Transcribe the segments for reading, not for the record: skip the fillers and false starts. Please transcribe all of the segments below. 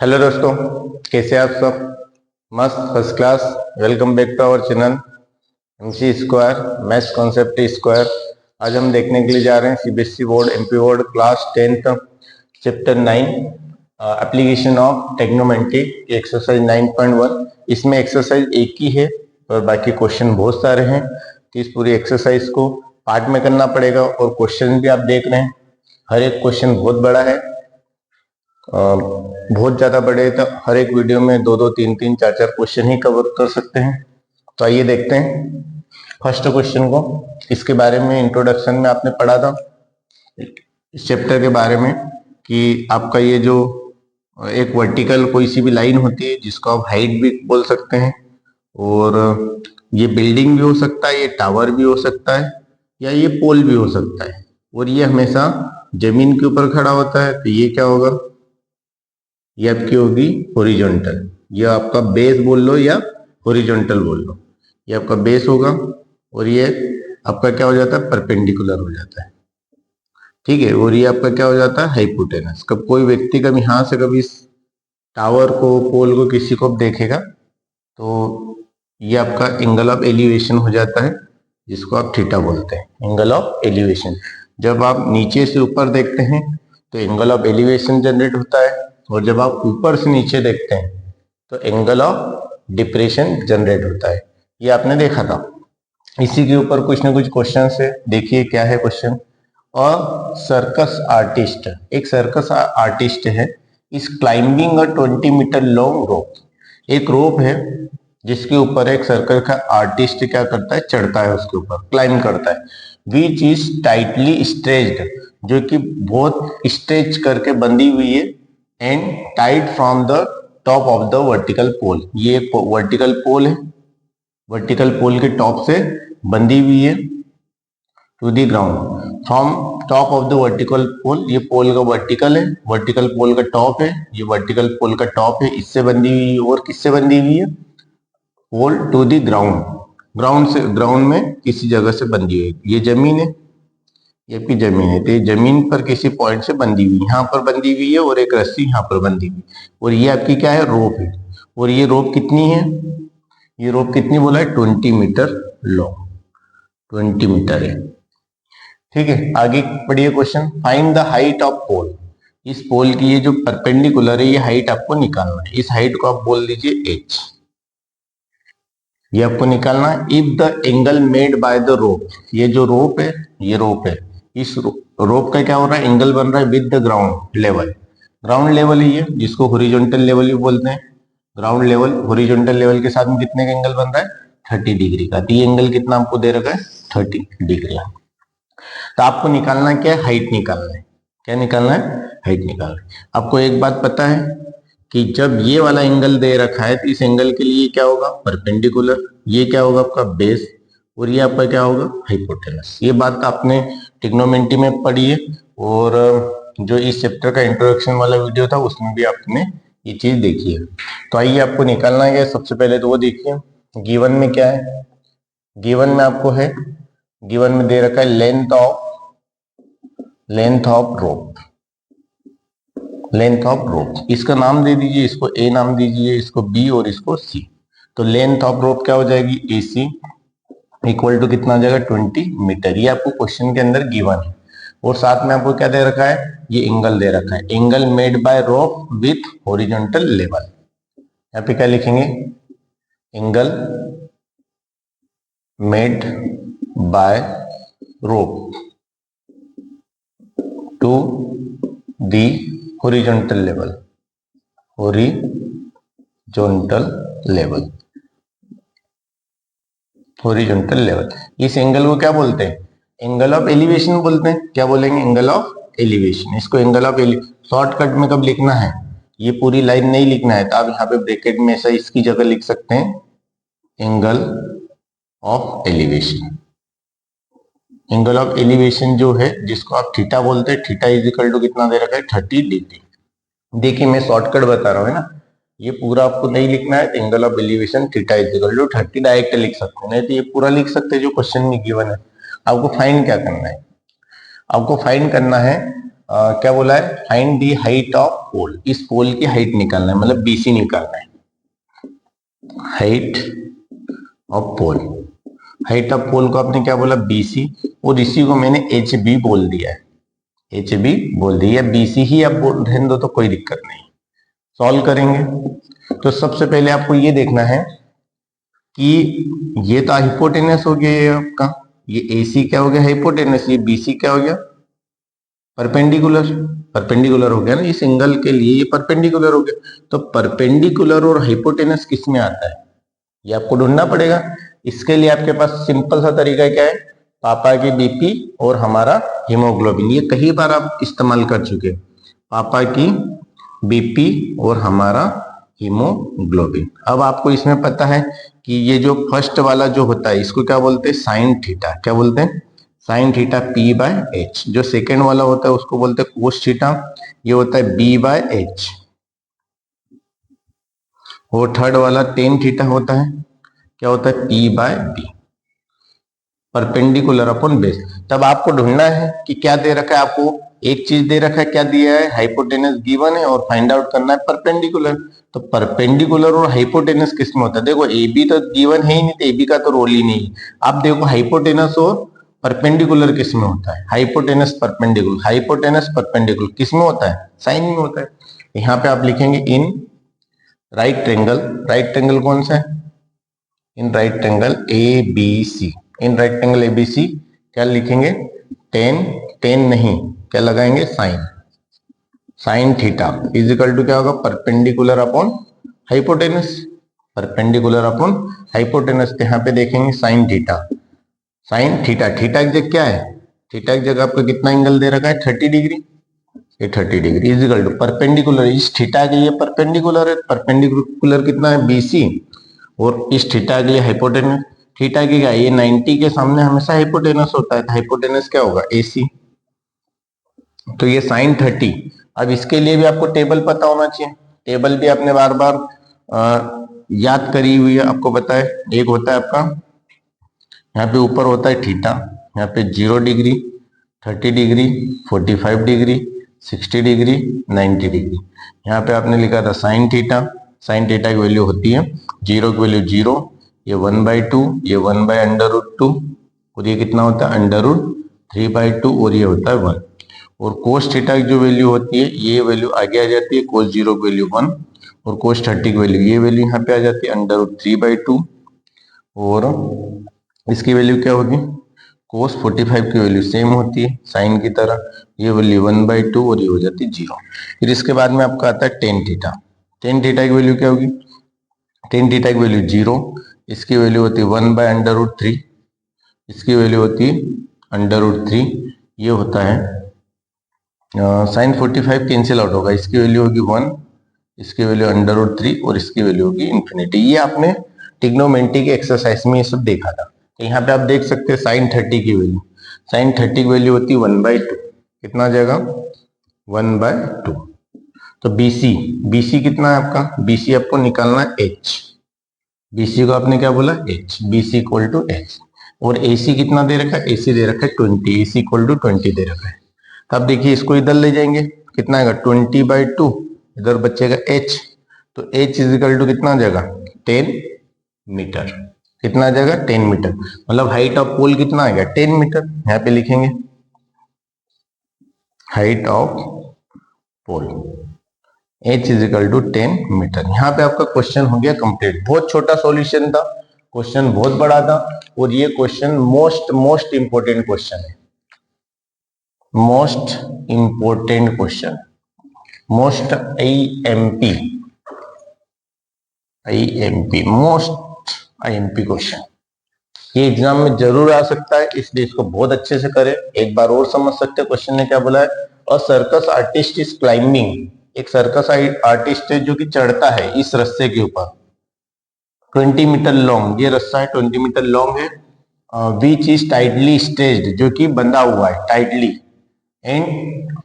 Hello दोस्तों, कैसे आप सब? मस्त, first class. Welcome back to our channel MC square maths concept square. आज हम देखने के लिए जा रहे हैं CBSE board MP board class 10th chapter 9 application of trigonometry exercise 9.1। इसमें एक्सरसाइज एक ही है और बाकी क्वेश्चन बहुत सारे हैं, तो इस पूरी एक्सरसाइज को पार्ट में करना पड़ेगा। और क्वेश्चन भी आप देख रहे हैं, हर एक क्वेश्चन बहुत बड़ा है, बहुत ज्यादा बड़े, तो हर एक वीडियो में दो दो तीन तीन चार चार क्वेश्चन ही कवर कर सकते हैं। तो आइए देखते हैं फर्स्ट क्वेश्चन को। इसके बारे में इंट्रोडक्शन में आपने पढ़ा था इस चैप्टर के बारे में कि आपका ये जो एक वर्टिकल कोई सी भी लाइन होती है जिसको आप हाइट भी बोल सकते हैं, और ये बिल्डिंग भी हो सकता है, ये टावर भी हो सकता है, या ये पोल भी हो सकता है, और ये हमेशा जमीन के ऊपर खड़ा होता है। तो ये क्या होगा? ये आपकी होगी हॉरिजॉन्टल। ये आपका बेस बोल लो या हॉरिजॉन्टल बोल लो, ये आपका बेस होगा, और ये आपका क्या हो जाता है? परपेंडिकुलर हो जाता है, ठीक है। और ये आपका क्या हो जाता है? हाइपोटेनस। कब कोई व्यक्ति कभी यहां से कभी इस टावर को, पोल को, किसी को देखेगा तो ये आपका एंगल ऑफ एलिवेशन हो जाता है, जिसको आप थीटा बोलते हैं, एंगल ऑफ एलिवेशन। जब आप नीचे से ऊपर देखते हैं तो एंगल ऑफ एलिवेशन जनरेट होता है, और जब आप ऊपर से नीचे देखते हैं तो एंगल ऑफ डिप्रेशन जनरेट होता है। ये आपने देखा था। इसी के ऊपर कुछ ना कुछ क्वेश्चन है, देखिए क्या है क्वेश्चन। और सर्कस आर्टिस्ट, एक सर्कस आर्टिस्ट है, is climbing a 20 metre long rope. एक रोप है जिसके ऊपर एक सर्कल का आर्टिस्ट क्या करता है? चढ़ता है, उसके ऊपर क्लाइंब करता है। विच इज टाइटली स्ट्रेच्ड, जो कि बहुत स्ट्रेच करके बंधी हुई है, and tight from the top of the vertical pole. ये एक वर्टिकल पोल है, वर्टिकल पोल के टॉप से बंधी हुई है to the ground from top of the vertical pole. ये पोल का वर्टिकल है, वर्टिकल पोल का टॉप है, ये वर्टिकल पोल का टॉप है, इससे बंधी हुई है। और किससे बंधी हुई है? Pole to the ground, ground से, ग्राउंड में किसी जगह से बंधी हुई है। ये जमीन है, ये आपकी जमीन है, तो ये जमीन पर किसी पॉइंट से बंधी हुई, यहाँ पर बंधी हुई है, और एक रस्सी यहाँ पर बंधी हुई, और ये आपकी क्या है? रोप है। और ये रोप कितनी है? ये रोप कितनी बोला है? 20 मीटर लॉन्ग, 20 मीटर है, ठीक है। आगे पढ़िए question. Find the height of pole. इस पोल की ये जो परपेंडिकुलर है, ये हाइट आपको निकालना है। इस हाइट को आप बोल दीजिए h, ये आपको निकालना है। If the angle made by the rope, ये जो रोप है, ये रोप है, इस रोप का क्या हो रहा है? एंगल बन रहा है with the ground level. Ground level ही है, जिसको हॉरिजॉन्टल लेवल भी बोलते हैं। ग्राउंड लेवल, हॉरिजॉन्टल लेवल के साथ में कितने का एंगल बन रहा है? 30 डिग्री का। तो ये एंगल कितना आपको दे रखा है? 30 डिग्री। तो आपको निकालना क्या है? हाइट निकालना है। क्या निकालना है? हाइट निकालना है। आपको एक बात पता है कि जब ये वाला एंगल दे रखा है तो इस एंगल के लिए क्या होगा? परपेंडिकुलर। ये क्या होगा? आपका बेस, और ये आपका क्या होगा? हाइपोटेनस। ये बात आपने ट्रिग्नोमेट्री में पढ़ी है, और जो इस चैप्टर का इंट्रोडक्शन वाला वीडियो था उसमें भी आपने ये चीज देखी है। तो आइए आपको निकालना है। सबसे पहले तो वो देखिए गिवन में क्या है। गिवन में आपको है, गिवन में दे रखा है length of rope, length of रोप। इसका नाम दे दीजिए, इसको ए नाम दीजिए, इसको बी और इसको सी। तो लेंथ ऑफ रोप क्या हो जाएगी? ए सी इक्वल टू कितना आ जाएगा? 20 मीटर। ये आपको क्वेश्चन के अंदर गिवन है, और साथ में आपको क्या दे रखा है? ये एंगल दे रखा है, angle made by rope with horizontal level. यहाँ पे क्या लिखेंगे? Angle made by rope to the horizontal level, horizontal level, horizontal level. इस एंगल को क्या बोलते हैं? एंगल ऑफ एलिवेशन बोलते हैं। क्या बोलेंगे? Angle of elevation. इसको एंगल ऑफ शॉर्टकट में कब लिखना है? ये पूरी लाइन नहीं लिखना है, तो आप यहाँ पे ब्रैकेट में ऐसा इसकी जगह लिख सकते हैं angle of elevation. Angle of elevation जो है, जिसको आप थीटा बोलते हैं, थीटा इज इक्वल टू कितना दे रखा है? 30 डिग्री। देखिए मैं शॉर्टकट बता रहा हूँ, है ना, ये पूरा आपको नहीं लिखना है। Angle of elevation theta is equal to 30 direct लिख सकते हैं, नहीं तो ये पूरा लिख सकते हैं जो क्वेश्चन में गिवन है। आपको फाइंड क्या करना है? आपको फाइंड करना है क्या बोला है, find the height of pole, इस पोल की हाइट निकालना है, मतलब बीसी निकालना है, height of pole. Height of pole को आपने क्या बोला, बीसी, और इसी को मैंने एच बी बोल दिया है, एच बी बोल दिया, बीसी ही आप बोल रहने दो तो कोई दिक्कत नहीं। सॉल्व करेंगे तो सबसे पहले आपको ये देखना है कि ये तो हाइपोटेनस हो गया, ये आपका, ये एसी क्या हो गया, हाइपोटेनस, ये बीसी क्या हो गया, परपेंडिकुलर, परपेंडिकुलर हो गया ना, ये सिंगल के लिए ये परपेंडिकुलर हो गया। तो परपेंडिकुलर और हाइपोटेनस किस में आता है, ये आपको ढूंढना पड़ेगा। इसके लिए आपके पास सिंपल सा तरीका क्या है, पापा की बीपी और हमारा हीमोग्लोबिन, ये कई बार आप इस्तेमाल कर चुके, पापा की बीपी और हमारा हीमोग्लोबिन। अब आपको इसमें पता है कि ये जो फर्स्ट वाला जो होता है इसको क्या बोलते हैं, साइन थीटा, क्या बोलते हैं, sine theta P by H. जो सेकेंड वाला होता है उसको बोलते हैं कोस थीटा, ये होता है बी बाय एच। और थर्ड वाला टेन थीटा होता है, क्या होता है, P by B, perpendicular upon base. तब आपको ढूंढना है कि क्या दे रखा है, आपको एक चीज दे रखा है, क्या दिया है, हाइपोटेनस गिवन है, और फाइंड आउट करना है परपेंडिकुलर। तो परपेंडिकुलर और हाइपोटेनस किस में होता है, देखो ए बी तो गिवन है ही नहीं, तो ए बी का तो रोल ही नहीं। आप देखो हाइपोटेनस और परपेंडिकुलर किस में होता है, हाइपोटेनस परपेंडिकुलर, हाइपोटेनस परपेंडिकुलर किस में होता है, साइन में होता है। यहाँ पे आप लिखेंगे in right triangle, right triangle कौन सा है, in right triangle A B C, in right triangle A B C क्या लिखेंगे, टेन, टेन नहीं, क्या लगाएंगे, sine, sine theta is equal to क्या होगा, perpendicular upon hypotenuse, perpendicular upon hypotenuse. यहाँ पे देखेंगे sine theta, sine theta, theta की जगह क्या है, थीटा की जगह आपको कितना एंगल दे रखा है, 30 डिग्री, ये 30 degree is equal to perpendicular, इस थीटा के लिए परपेंडिकुलर है, परपेंडिकुलर कितना है, बीसी, और इस थीटा के लिए हाइपोटेनस, थीटा की क्या है, ये 90 के सामने हमेशा हाइपोटेनस होता है, तो हाइपोटेनस क्या होगा, एसी। तो ये साइन 30। अब इसके लिए भी आपको टेबल पता होना चाहिए, टेबल भी आपने बार बार याद करी हुई है, आपको पता है। एक होता है आपका, यहाँ पे ऊपर होता है थीटा, यहाँ पे 0 degree, 30 degree, 45 degree, 60 degree, 90 degree. यहाँ पे आपने लिखा था साइन थीटा, साइन थीटा की वैल्यू होती है 0 की वैल्यू 0, ये 1/2, ये 1/√2, और ये कितना होता है √3/2, और ये होता है 1। और कोस थीटा की जो वैल्यू होती है, ये वैल्यू आगे आ जाती है, कोस 0 की वैल्यू 1, और कोस 30 की वैल्यू, ये वैल्यू यहाँ पे आ जाती है √3/2, और इसकी वैल्यू क्या होगी, कोस 45 की वैल्यू सेम होती है साइन की तरह, ये वैल्यू 1/2, और ये हो जाती है 0। फिर इसके बाद में आपका आता है टेन थीटा, टेन थीटा की वैल्यू क्या होगी, टेन थीटा की वैल्यू 0, इसकी वैल्यू होती है 1/√3, इसकी वैल्यू होती है √3, ये होता है साइन 45 कैंसिल आउट होगा, इसकी वैल्यू होगी 1, इसकी वैल्यू √3, और इसकी वैल्यू होगी इन्फिनिटी। ये आपने ट्रिग्नोमेट्री के एक्सरसाइज में ये सब देखा था। तो यहाँ पे आप देख सकते हैं साइन 30 की वैल्यू, साइन 30 की वैल्यू होती है 1/2, कितना आ जाएगा 1/2। तो बीसी, बीसी कितना है आपका, बीसी आपको निकालना है एच, बीसी को आपने क्या बोला H, BC equal to H. और एसी कितना दे रखा है, एसी दे रखा है 20, एसी इक्वल टू 20 दे रखा है। तब देखिए इसको इधर ले जाएंगे, कितना आएगा 20/2, इधर बचेगा h, तो h इज इक्वल टू कितना आ जाएगा 10 मीटर, कितना आ जाएगा 10 मीटर, मतलब हाइट ऑफ पोल कितना आएगा 10 मीटर। यहाँ पे लिखेंगे height of pole h is equal to 10 metre. यहाँ पे आपका क्वेश्चन हो गया कंप्लीट। बहुत छोटा सॉल्यूशन था, क्वेश्चन बहुत बड़ा था, और ये क्वेश्चन मोस्ट इंपोर्टेंट क्वेश्चन है, most important question, most IMP, most IMP question, ये एग्जाम में जरूर आ सकता है, इसलिए इसको बहुत अच्छे से करें। एक बार और समझ सकते हैं क्वेश्चन ने क्या बोला है, अ सर्कस आर्टिस्ट इज क्लाइंबिंग, एक सर्कस आर्टिस्ट है जो कि चढ़ता है इस रस्से के ऊपर, 20 मीटर लॉन्ग, ये रस्सा है 20 मीटर लॉन्ग है, विच इज टाइटली स्टेज्ड, जो कि बंधा हुआ है tightly, and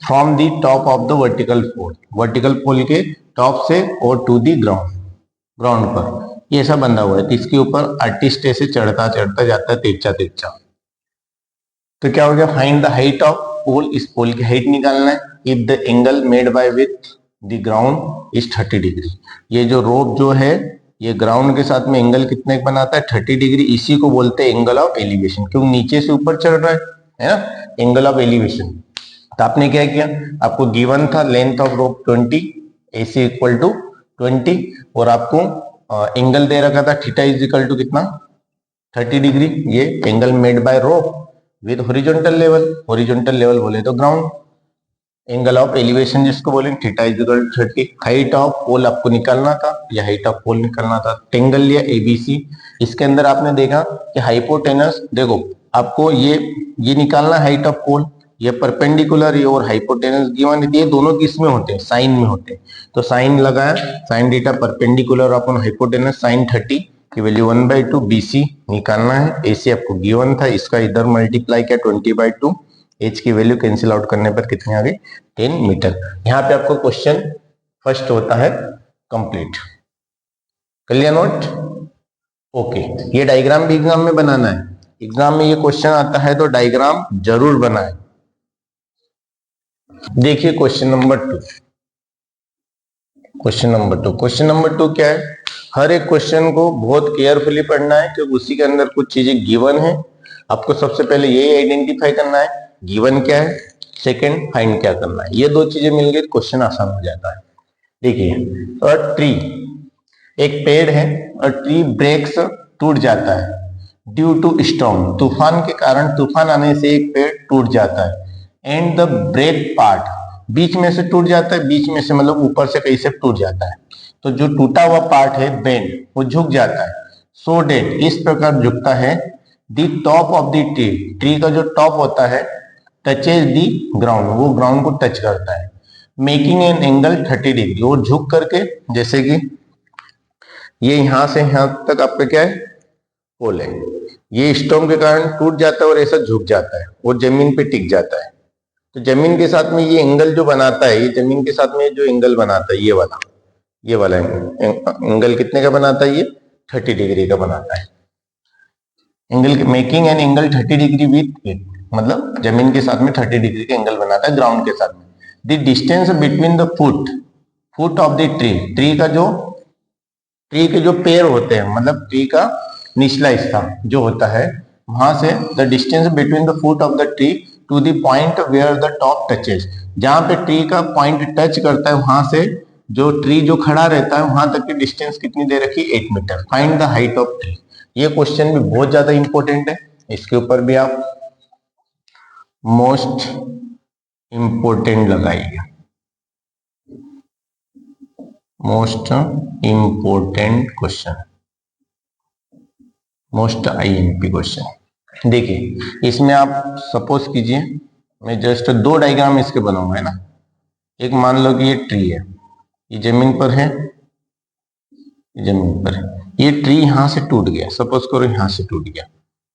from the top of the vertical pole, vertical pole के टॉप से और टू द ग्राउंड, ग्राउंड पर ये ऐसा बंधा हुआ है। तो इसके ऊपर आर्टिस्ट ऐसे चढ़ता चढ़ता जाता है तिरछा तिरछा। तो क्या हो गया, find the height of pole, इस पोल की हाइट निकालना है। If the angle made bye with the ground is 30 degree. ये जो रोप जो है ये ग्राउंड के साथ में एंगल कितने का बनाता है 30 डिग्री। इसी को बोलते हैं एंगल ऑफ एलिवेशन, क्योंकि नीचे से ऊपर चढ़ रहा है ना, एंगल ऑफ एलिवेशन। तो आपने क्या किया, आपको गिवन था length of rope 20, AC equal to 20, और आपको एंगल दे रखा था थीटा इज इक्वल टू कितना 30 डिग्री। ये angle made by rope with horizontal level, horizontal level बोले तो ग्राउंड, एंगल ऑफ एलिवेशन जिसको बोले theta is equal to 30। Height of pole आपको निकालना था, या हाइट ऑफ पोल निकालना था। ट्रायंगल लिया ABC, इसके अंदर आपने देखा कि हाइपोटेनस, देखो आपको ये निकालना हाइट ऑफ पोल, ये परपेंडिकुलर और हाइपोटेनस गिवन, ये दोनों किस में होते हैं साइन में होते हैं। तो साइन लगाया, sine theta perpendicular upon hypotenuse sine 30 की वैल्यू 1/2 BC निकालना है। AC आपको गिवन था, इसका इधर मल्टीप्लाई किया 20/2, H की वैल्यू कैंसिल आउट करने पर कितने आ गए 10 मीटर। यहाँ पे आपको क्वेश्चन फर्स्ट होता है कंप्लीट। कर लिया नोट? ओके, ये डायग्राम भी एग्जाम में बनाना है, एग्जाम में ये क्वेश्चन आता है तो डायग्राम जरूर बनाए। देखिए क्वेश्चन नंबर 2, क्वेश्चन नंबर 2 क्या है, हर एक क्वेश्चन को बहुत केयरफुली पढ़ना है क्योंकि उसी के अंदर कुछ चीजें गिवन है। आपको सबसे पहले ये आइडेंटिफाई करना है गिवन क्या है, सेकंड फाइंड क्या करना है। ये दो चीजें मिल गई क्वेश्चन आसान हो जाता है। देखिए, अ ट्री, एक पेड़ है और ट्री ब्रेक्स, टूट जाता है ड्यू टू स्टॉर्म, तूफान के कारण, तूफान आने से एक पेड़ टूट जाता है। एंड द ब्रेक पार्ट, बीच में से टूट जाता है, बीच में से मतलब ऊपर से कहीं से टूट जाता है, तो जो टूटा हुआ पार्ट है बेंड, वो झुक जाता है। सो डेट, इस प्रकार झुकता है, the top of the tree, tree का जो टॉप होता है टचेज दी ग्राउंड, वो ग्राउंड को टच करता है। मेकिंग एन एंगल 30 डिग्री, वो झुक करके, जैसे कि ये यहां से यहां तक आपका क्या है पोल है, ये स्टॉर्म के कारण टूट जाता है और ऐसा झुक जाता है और जमीन पे टिक जाता है। तो जमीन के साथ में ये एंगल जो बनाता है, ये जमीन के साथ में जो एंगल बनाता है, ये वाला एंगल कितने का बनाता है, ये 30 डिग्री का बनाता है। Angle making an angle 30 degree with it, मतलब जमीन के साथ में 30 डिग्री का एंगल बनाता है ग्राउंड के साथ में। The distance between the foot of the tree, tree के जो पेड़ होते हैं, मतलब ट्री का निचला हिस्सा जो होता है, वहां से the distance between the foot of the tree to the point where the top touches, जहां पे ट्री का पॉइंट टच करता है वहां से जो ट्री जो खड़ा रहता है वहां तक की डिस्टेंस कितनी दे रखी 8 metre. Find the height of tree, ये क्वेश्चन भी बहुत ज्यादा इंपॉर्टेंट है, इसके ऊपर भी आप मोस्ट इंपोर्टेंट लगाइए, most important question, most IMP question. देखिए इसमें आप सपोज कीजिए, मैं जस्ट 2 डायग्राम इसके बनाऊंगा, है ना। एक मान लो कि ये ट्री है, ये जमीन पर है, जमीन पर है, ये ट्री यहां से टूट गया, सपोज करो यहां से टूट गया,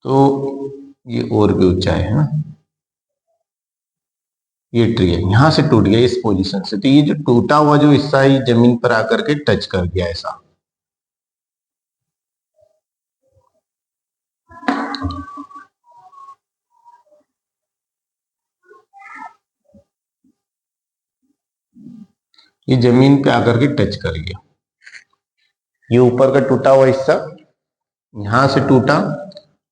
तो ये और भी ऊंचा है ना, ये ट्री है यहां से टूट गया इस पोजीशन से, तो ये जो टूटा हुआ जो हिस्सा है ये जमीन पर आकर के टच कर गया ऐसा। ये जमीन पे आकर के टच कर गया, ये ऊपर का टूटा हुआ हिस्सा यहां से टूटा,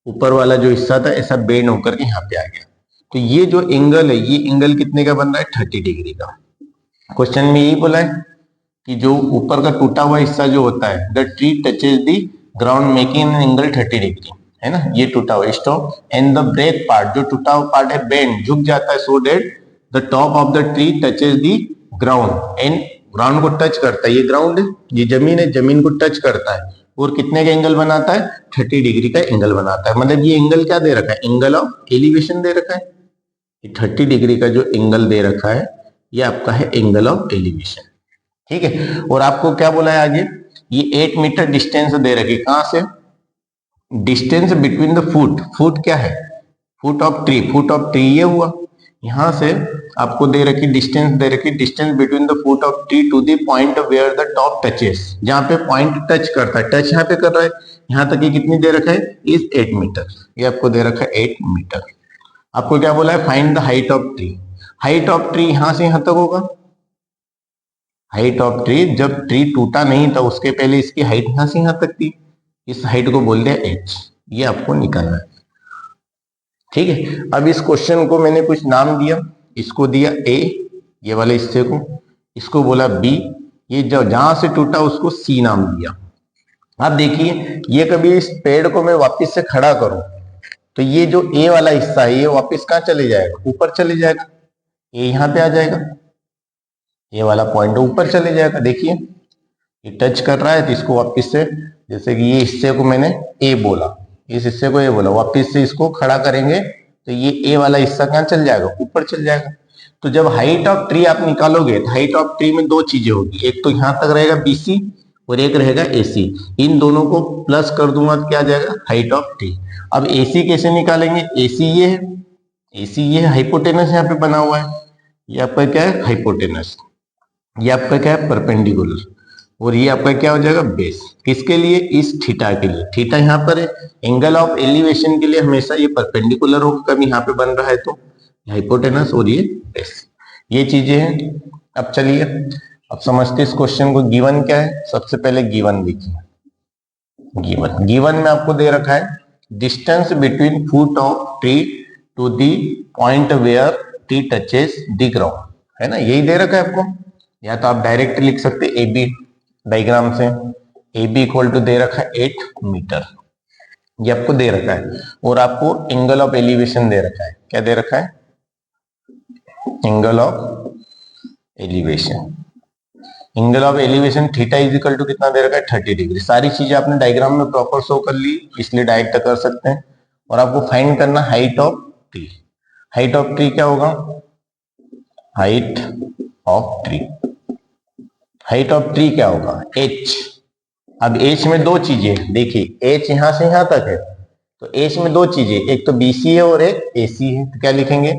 ऊपर वाला जो हिस्सा था ऐसा बेंड होकर के यहाँ पे आ गया। तो ये जो एंगल है, ये एंगल कितने का बन रहा है 30 डिग्री का। क्वेश्चन में यही बोला है कि जो ऊपर का टूटा हुआ हिस्सा जो होता है, the tree touches the ground making an angle 30 degree, है ना, ये टूटा हुआ stock. And the break part, जो टूटा हुआ पार्ट है बेंड, झुक जाता है, so that the top of the tree touches the ground, and ground को टच करता है, ये ग्राउंड है, ये जमीन है, जमीन को टच करता है और कितने का एंगल बनाता है 30 डिग्री का एंगल बनाता है। मतलब ये एंगल क्या दे रखा है, एंगल ऑफ एलिवेशन दे रखा है। 30 डिग्री का जो एंगल दे रखा है ये आपका है एंगल ऑफ एलिवेशन, ठीक है। और आपको क्या बोला है आगे, ये 8 मीटर डिस्टेंस दे रखी, कहां से, डिस्टेंस बिटवीन द फुट क्या है, फुट ऑफ ट्री ये हुआ, यहां से आपको दे रखी डिस्टेंस, दे रखी distance between the foot of tree to the point where the top touches, जहां पे पॉइंट टच करता है, टच यहाँ पे कर रहा है, यहां तक ये कितनी दे रखा है इज 8 मीटर, ये आपको दे रखा है 8 मीटर। आपको क्या बोला है, find the height of tree, height of tree यहां से यहां तक होगा। हाइट ऑफ ट्री, जब ट्री टूटा नहीं था उसके पहले इसकी हाइट यहां से यहां तक थी, इस हाइट को बोल दिया एच। ये आपको निकालना है, ठीक है। अब इस क्वेश्चन को मैंने कुछ नाम दिया, इसको दिया ए, ये वाले हिस्से को, इसको बोला बी, ये जो जहां से टूटा उसको सी नाम दिया। अब देखिए ये कभी इस पेड़ को मैं वापस से खड़ा करूं तो ये जो ए वाला हिस्सा है ये वापस कहां चले जाएगा, ऊपर चले जाएगा। ए यहां पे आ जाएगा, ये वाला पॉइंट ऊपर चले जाएगा। देखिए ये टच कर रहा है तो इसको वापस से, जैसे कि ये हिस्से को मैंने ए बोला, इस हिस्से को ए बोला, वापस से इसको खड़ा करेंगे तो ये ए वाला हिस्सा कहां चल जाएगा, ऊपर चल जाएगा। तो जब हाइट ऑफ ट्री आप निकालोगे तो हाइट ऑफ ट्री में दो चीजें होगी, एक तो यहां तक रहेगा बीसी और एक रहेगा एसी। इन दोनों को प्लस कर दूंगा तो क्या आ जाएगा, हाइट ऑफ ट्री। अब एसी कैसे निकालेंगे, एसी ये है, एसी ये है, हाइपोटेनस यहाँ पे बना हुआ है, ये आपका क्या है हाइपोटेनस, ये आपका क्या है परपेंडिकुलर, और ये आपका क्या हो जाएगा बेस। किसके लिए, इस थीटा के लिए। थीटा यहाँ पर है, एंगल ऑफ एलिवेशन के लिए हमेशा ये परपेंडिकुलर होगा, कभी यहाँ पे बन रहा है तो हाइपोटेनस और ये बेस, ये चीजें हैं। अब चलिए अब समझते इस क्वेश्चन को। गिवन क्या है, सबसे पहले गिवन देखिए। गिवन में आपको दे रखा है distance between foot of tree to the point where tree touches the ground, है ना, यही दे रखा है आपको। या तो आप डायरेक्ट लिख सकते ए बी डायग्राम से, ए बी इक्वल टू दे रखा है 8 मीटर, ये आपको दे रखा है। और आपको एंगल ऑफ एलिवेशन दे रखा है, क्या दे रखा है, angle of elevation. Angle of elevation theta is equal to कितना दे रखा है 30 डिग्री। सारी चीजें आपने डायग्राम में प्रॉपर शो कर ली, इसलिए डायरेक्ट कर सकते हैं। और आपको फाइंड करना height of tree. Height of tree क्या होगा, height of tree, height of tree क्या होगा h। अब h में दो चीजें, देखिए h यहां से यहां तक है तो h में दो चीजें, एक तो BC है और एक AC है, तो क्या लिखेंगे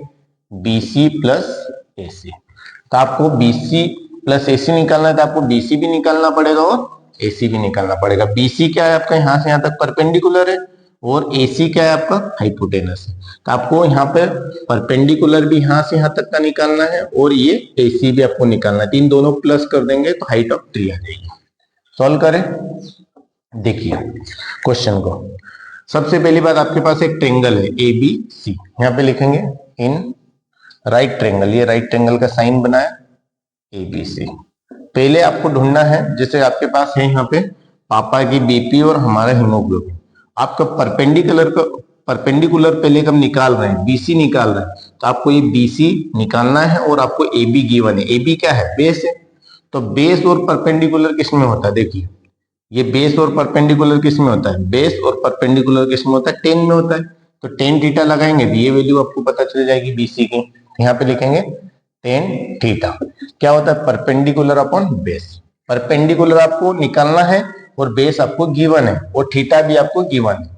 BC प्लस AC। तो आपको BC प्लस AC निकालना है तो आपको BC भी निकालना पड़ेगा और AC भी निकालना पड़ेगा। BC क्या है आपका यहां से यहां तक परपेंडिकुलर है और AC क्या है आपका हाइपोटेनस है। तो आपको यहाँ पे परपेंडिकुलर भी यहां से यहां तक का निकालना है और ये AC भी आपको निकालना है। इन दोनों प्लस कर देंगे तो हाइट ऑफ ट्री आ जाएगी। सॉल्व करें, देखिए क्वेश्चन को। सबसे पहली बात आपके पास एक ट्रेंगल है ABC, यहाँ पे लिखेंगे इन राइट ट्रेंगल, ये राइट ट्रेंगल का साइन बना है ABC। पहले आपको ढूंढना है, जैसे आपके पास है यहाँ पे पापा की BP और हमारा हीमोग्लोबिन, आपका परपेंडिकुलर पहले हम निकाल रहे हैं, BC निकाल रहे हैं, तो आपको ये BC निकालना है और आपको AB गिवन है। AB क्या है, बेस है। तो बेस और परपेंडिकुलर किस में होता है, देखिए ये बेस और परपेंडिकुलर किस में होता है, बेस और परपेंडिकुलर किस में होता है, 10 में होता है। तो 10 थीटा लगाएंगे तो ये वैल्यू आपको पता चल जाएगी BC की, यहाँ पे लिखेंगे 10 थीटा। क्या होता है परपेंडिकुलर अपॉन बेस। परपेंडिकुलर आपको निकालना है और बेस आपको गिवन है और थीटा भी आपको गिवन है।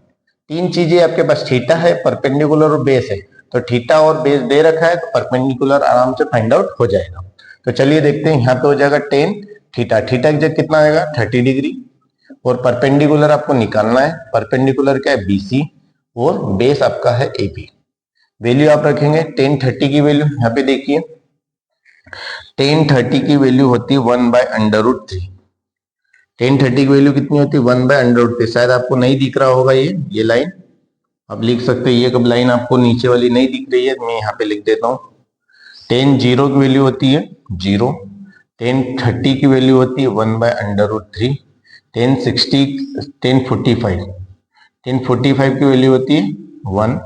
तीन चीजें आपके पास, थीटा है, परपेंडिकुलर और बेस है। तो थीटा और बेस दे रखा है तो परपेंडिकुलर आराम से फाइंड आउट हो जाएगा। तो चलिए देखते हैं, यहाँ पे हो जाएगा 10 थीटा, थीटा की जगह कितना आएगा 30 डिग्री, और परपेंडिकुलर आपको निकालना है, परपेंडिकुलर क्या है BC और बेस आपका है AB। वैल्यू आप रखेंगे 10 30 की वैल्यू, यहाँ पे देखिए 10 30 की वैल्यू होती है 1/√3। 10 30 की वैल्यू कितनी होती है 1/√3। शायद आपको नहीं दिख रहा होगा ये लाइन, आप लिख सकते हैं। ये कब लाइन आपको नीचे वाली नहीं दिख रही है, मैं यहाँ पे लिख देता हूँ। 10 0 की वैल्यू होती है 0, 10 30 की वैल्यू होती है 1/√3, 10 45 की वैल्यू होती है 1,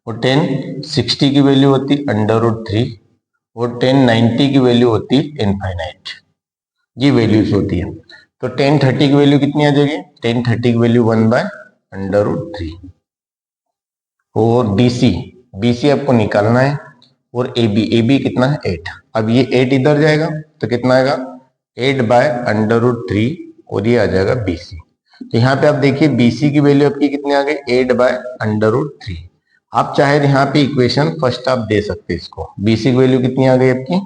और 10 60 की वैल्यू होती है √3, और 10 90 की वैल्यू होती है इनफाइनाइट। ये वैल्यूज होती है। तो 10 30 की वैल्यू कितनी आ जाएगी, 10 30 की वैल्यू 1/√3। और BC आपको निकालना है, और AB कितना है 8। अब ये 8 इधर जाएगा तो कितना आएगा 8/√3, और ये आ जाएगा BC। तो यहाँ पे आप देखिए BC की वैल्यू आपकी कितनी आ गई 8/√3। आप चाहे यहाँ पे इक्वेशन फर्स्ट आप दे सकते हैं इसको। BC की वैल्यू कितनी आ गई आपकी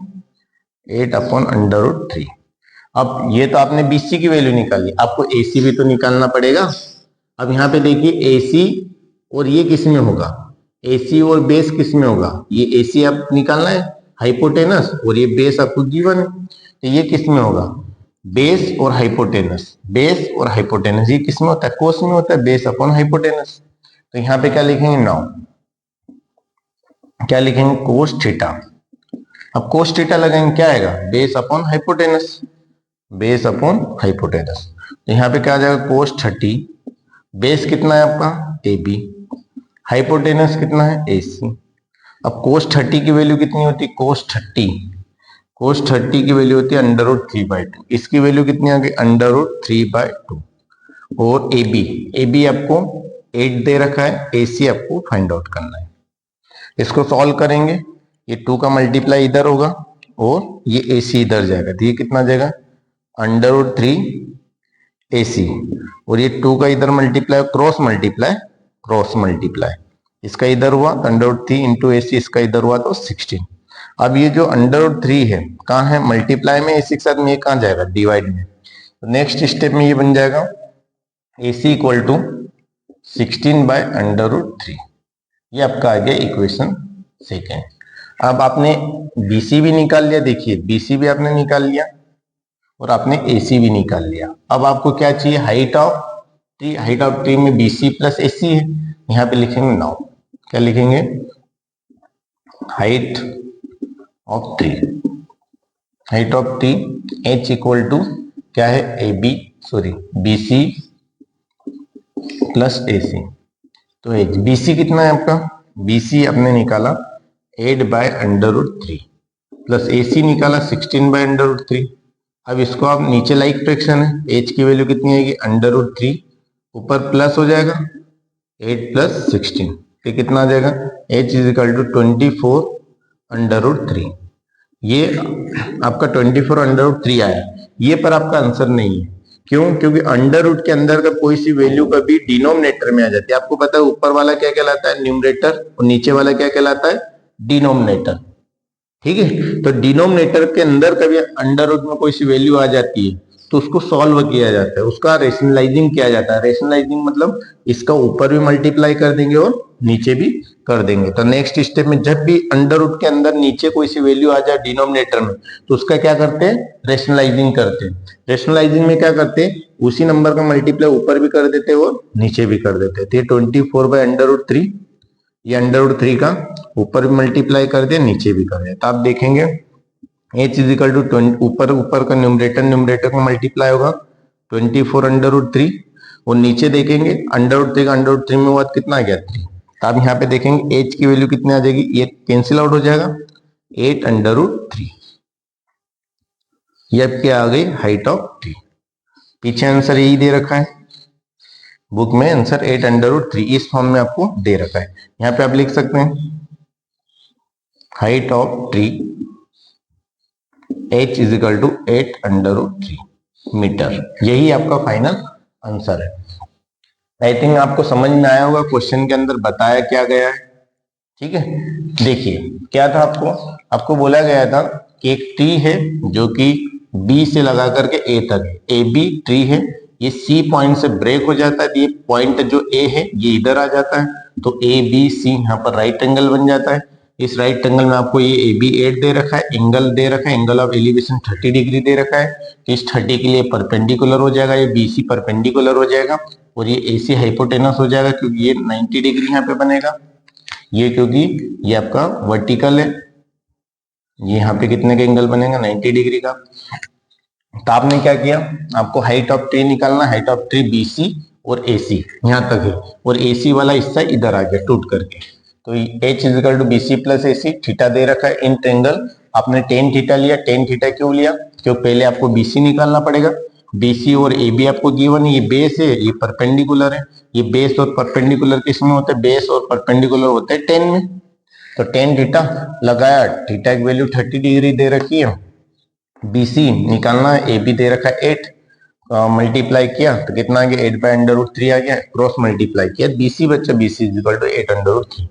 8/√3। अब ये तो आपने BC की वैल्यू निकाली, आपको AC भी तो निकालना पड़ेगा। अब यहाँ पे देखिए AC और ये किस में होगा, AC और बेस किस में होगा, ये AC आप निकालना है हाइपोटेनस और ये बेस आपको गिवन है, तो ये किस में होगा, बेस और हाइपोटेनस, बेस और हाइपोटेनस ये किस में होता है, कोस में होता है, बेस अपॉन हाइपोटेनस। तो यहाँ पे क्या लिखेंगे, नाउ क्या लिखेंगे, कोस थीटा। अब कोस थीटा लगाएंगे, क्या आएगा, base upon hypotenuse, base upon hypotenuse. तो यहाँ पे क्या आ जाएगा, कोस 30, बेस कितना है आपका ए बी, हाइपोटेनस कितना है ए सी। अब कोस 30 की वैल्यू कितनी होती है, कोस 30 की वैल्यू होती है √3/2, इसकी वैल्यू कितनी आ गई, √3/2। और ए बी आपको 8 दे रखा है, ए सी आपको फाइंड आउट करना है। इसको सॉल्व करेंगे, ये 2 का मल्टीप्लाई इधर होगा और ये ए सी इधर जाएगा, तो ये कितना जाएगा, √3 ए सी, और ये 2 का इधर मल्टीप्लाई, क्रॉस मल्टीप्लाई, इसका इधर हुआ √3 इंटू ए सी, इसका इधर हुआ तो 16। अब ये जो √3 है कहाँ है, मल्टीप्लाई में, इसी के साथ में ये कहाँ जाएगा, डिवाइड में। तो नेक्स्ट स्टेप में ये बन जाएगा ए सी इक्वल टू 16/√3। ये आपका आ गया इक्वेशन सेकेंड। अब आपने बीसी भी निकाल लिया, देखिए बीसी भी आपने निकाल लिया और आपने एसी भी निकाल लिया। अब आपको क्या चाहिए, हाइट ऑफ ट्री में बीसी प्लस एसी है, यहाँ पे लिखेंगे नाउ, क्या लिखेंगे, height of tree h equal to क्या है, बीसी प्लस एसी। तो एच बीसी कितना है आपका, बीसी आपने निकाला 8/√3 प्लस एसी निकाला 16/√3। अब इसको आप नीचे लाइक फ्रैक्शन है, एच की वैल्यू कितनी आएगी, √3, ऊपर प्लस हो जाएगा 8 + 16, तो कितना आ जाएगा, h इज इक्वल टू 24/√3। ये आपका 24/√3 आया, ये पर आपका आंसर नहीं है, क्यों, क्योंकि अंडर के अंदर का कोई सी वैल्यू कभी डिनोमिनेटर में आ जाती है। आपको पता है ऊपर वाला क्या कहलाता है, न्यूमरेटर, और नीचे वाला क्या कहलाता है, डिनोमिनेटर। ठीक है, तो डिनोमिनेटर के अंदर कभी अंडर में कोई सी वैल्यू आ जाती है तो उसको सॉल्व किया जाता है, उसका रेशनलाइजिंग किया जाता है। रेशनलाइजिंग मतलब इसका ऊपर भी मल्टीप्लाई कर देंगे और नीचे भी कर देंगे। तो नेक्स्ट स्टेप में जब भी अंडर के अंदर नीचे कोई सी वैल्यू आ जाए डिनोमिनेटर में, तो उसका क्या करते हैं, रेशनलाइजिंग करते हैं। रेशनलाइजिंग में क्या करते हैं, उसी नंबर का मल्टीप्लाई ऊपर भी कर देते हैं और नीचे भी कर देते हैं। तो ये 24/√3, ये √3 का ऊपर भी मल्टीप्लाई कर दिया, नीचे भी कर दिया। तो आप देखेंगे h इज इक्वल टू ऊपर का न्यूमरेटर का मल्टीप्लाई होगा 24/√3, और नीचे देखेंगे √3 का √3 में हुआ कितना आ गया 3। तो आप यहाँ पे देखेंगे h की वैल्यू कितनी आ जाएगी, ये कैंसिल आउट हो जाएगा 8/3। ये अब क्या आ गई, हाइट ऑफ ट्री। पीछे आंसर यही दे रखा है, बुक में आंसर 8/3 इस फॉर्म में आपको दे रखा है। यहाँ पे आप लिख सकते हैं height of tree h is equal to 8/3 metre. यही आपका फाइनल आंसर है। आई थिंक आपको समझ में आया होगा, क्वेश्चन के अंदर बताया क्या गया है। ठीक है, देखिए क्या था, आपको बोला गया था कि एक ट्री है जो कि बी से लगा करके ए तक है, ए बी ट्री है, ये सी पॉइंट से ब्रेक हो जाता है, ये पॉइंट जो ए है ये इधर आ जाता है, तो ए बी सी यहाँ पर राइट एंगल बन जाता है। इस राइट एंगल में आपको ये ए बी 8 दे रखा है, एंगल दे रखा है, एंगल ऑफ एलिवेशन 30 डिग्री दे रखा है। तो इस 30 के लिए परपेंडिकुलर हो जाएगा, ये बी सी परपेंडिकुलर हो जाएगा, और ये ए सी हाइपोटेनस हो जाएगा क्योंकि ये 90 डिग्री यहाँ पे बनेगा, ये क्योंकि ये आपका वर्टिकल है, ये यहाँ पे कितने का एंगल बनेगा 90 डिग्री का। तो आपने क्या किया, आपको हाइट ऑफ ट्री निकालना, हाइट ऑफ ट्री बीसी और एसी यहाँ तक है, और एसी वाला हिस्सा इधर आ गया टूट करके। तो h is equal to BC plus AC, theta दे रखा है इन ट्रेंगल, आपने टेन थीटा लिया। टेन थीटा क्यों लिया, क्योंकि पहले आपको बीसी निकालना पड़ेगा, बीसी और ए बी आपको गिवन है, ये बेस है ये परपेंडिकुलर है, ये बेस और परपेंडिकुलर किसमें होते हैं, बेस और परपेंडिकुलर होते हैं टेन में। तो टेन थीटा लगाया, थीटा की वैल्यू 30 डिग्री दे रखी है, बीसी निकालना है, ए बी दे रखा है 8, मल्टीप्लाई किया तो कितना आ गया 8/√3 आ गया, क्रॉस मल्टीप्लाई किया, बीसी बच्चा बीसी इज इक्वल टू 8/3।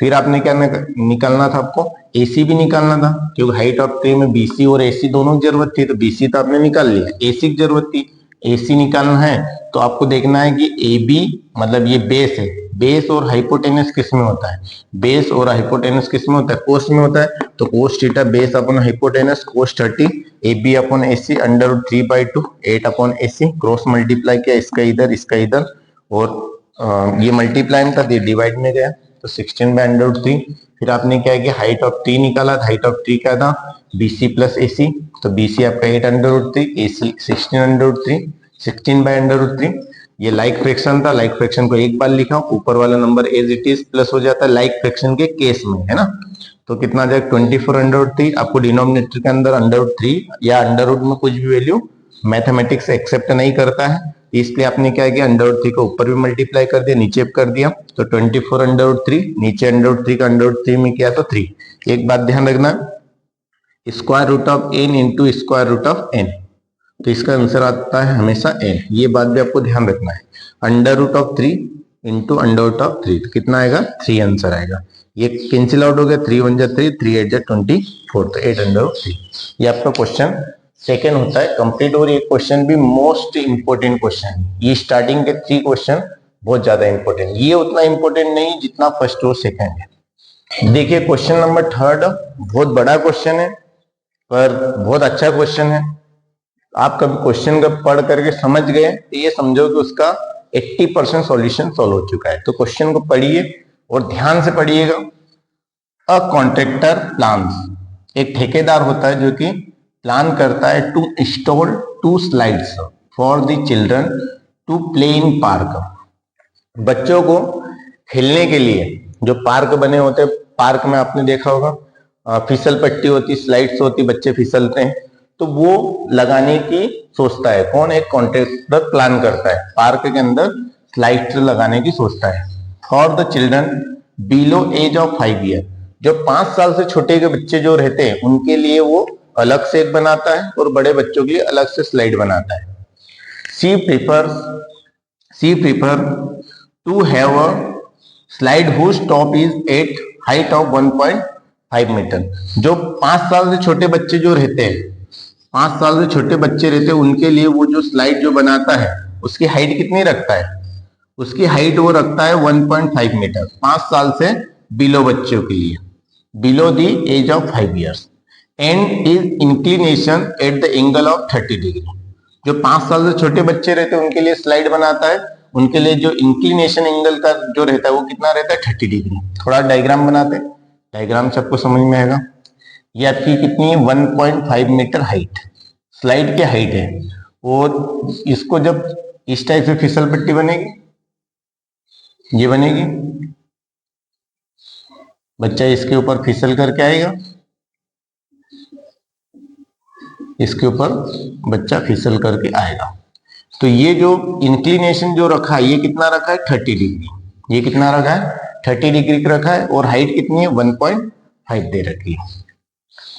फिर आपने क्या निकालना था, आपको एसी भी निकालना था, क्योंकि हाइट ऑफ ट्री में बीसी और एसी दोनों की जरूरत थी, तो बीसी तो आपने निकाल लिया, एसी की जरूरत थी, AC निकालना है तो आपको देखना है कि AB मतलब ये बेस है, बेस और हाइपोटेनस किस में होता है, बेस और हाइपोटेनस किस में होता है, कोस में होता है। तो cos theta base upon hypotenuse cos 30 AB upon AC under 3/2 8 upon AC cross multiply किया, इसका इधर और ये मल्टीप्लाई में था, डिवाइड में गया तो 16/3। फिर आपने क्या किया, हाइट ऑफ ट्री निकाला, हाइट ऑफ ट्री क्या था BC प्लस AC, तो BC आपका 8/3 AC 16/3 16/3। ये लाइक फ्रैक्शन था, लाइक फ्रैक्शन को एक बार लिखा, ऊपर वाला number as it is plus हो जाता है लाइक फ्रैक्शन के केस में, है ना। तो कितना आ जाएगा 24/3। आपको डिनोमिनेटर के अंदर √3 या अंडर में कुछ भी वैल्यू मैथमेटिक्स एक्सेप्ट नहीं करता है, इसलिए आपने क्या किया √3 को ऊपर भी मल्टीप्लाई कर दिया, नीचे भी कर दिया, तो 24/3 नीचे √3 का √3 में किया तो 3। एक बात ध्यान रखना, square root of n into square root of n, तो इसका आंसर आता है हमेशा n। ये बात भी आपको ध्यान रखना है, √3 इंटू √3 तो कितना आएगा 3 आंसर आएगा। ये कैंसिल आउट हो गया, 3 1 3 3 8 24 तो 8/3। ये आपका क्वेश्चन सेकेंड होता है कंप्लीट। और ये क्वेश्चन भी मोस्ट इंपोर्टेंट क्वेश्चन है, ये स्टार्टिंग के 3 क्वेश्चन बहुत ज्यादा इंपोर्टेंट, ये उतना इंपोर्टेंट नहीं जितना फर्स्ट और सेकेंड है। देखिए क्वेश्चन नंबर 3 बहुत बड़ा क्वेश्चन है पर बहुत अच्छा क्वेश्चन है। आप कभी क्वेश्चन का पढ़ करके समझ गए तो ये समझो कि उसका 80% सॉल्यूशन सॉल्व हो चुका है। तो क्वेश्चन को पढ़िए और ध्यान से पढ़िएगा। अ कॉन्ट्रैक्टर प्लान्स, एक ठेकेदार होता है जो कि प्लान करता है to install 2 slides for the children to play in park, बच्चों को खेलने के लिए जो पार्क बने होते हैं, पार्क में आपने देखा होगा फिसल पट्टी होती, स्लाइड्स होती, बच्चे फिसलते हैं, तो वो लगाने की सोचता है कौन, एक कॉन्ट्रैक्टर प्लान करता है पार्क के अंदर स्लाइड्स लगाने की सोचता है for the children below age of 5 year, जो 5 साल से छोटे के बच्चे जो रहते हैं उनके लिए वो अलग से एक बनाता है और बड़े बच्चों के लिए अलग से स्लाइड बनाता है। She prefer to have a slide whose top is at height of 1.5 metre, जो 5 साल से छोटे बच्चे जो रहते हैं, 5 साल से छोटे बच्चे रहते हैं उनके लिए वो जो स्लाइड जो बनाता है उसकी हाइट कितनी रखता है, उसकी हाइट वो रखता है 1.5 मीटर 5 साल से बिलो बच्चों के लिए, below the age of 5 years and is inclination at the angle of 30 degree, जो 5 साल से छोटे बच्चे रहते हैं उनके लिए स्लाइड बनाता है, उनके लिए जो इंक्लिनेशन एंगल का जो रहता है वो कितना रहता है 30 डिग्री। थोड़ा डायग्राम बनाते हैं, डायग्राम सबको समझ में आएगा। ये आपकी कितनी है 1.5 मीटर हाइट स्लाइड की हाइट है, और इसको जब इस टाइप से फिसल पट्टी बनेगी, ये बनेगी, बच्चा इसके ऊपर फिसल करके आएगा, इसके ऊपर बच्चा फिसल करके आएगा, तो ये जो इंक्लिनेशन जो रखा है ये कितना रखा है 30 डिग्री, ये कितना रखा है 30 डिग्री रखा है, और हाइट कितनी है 1.5 दे रखी है,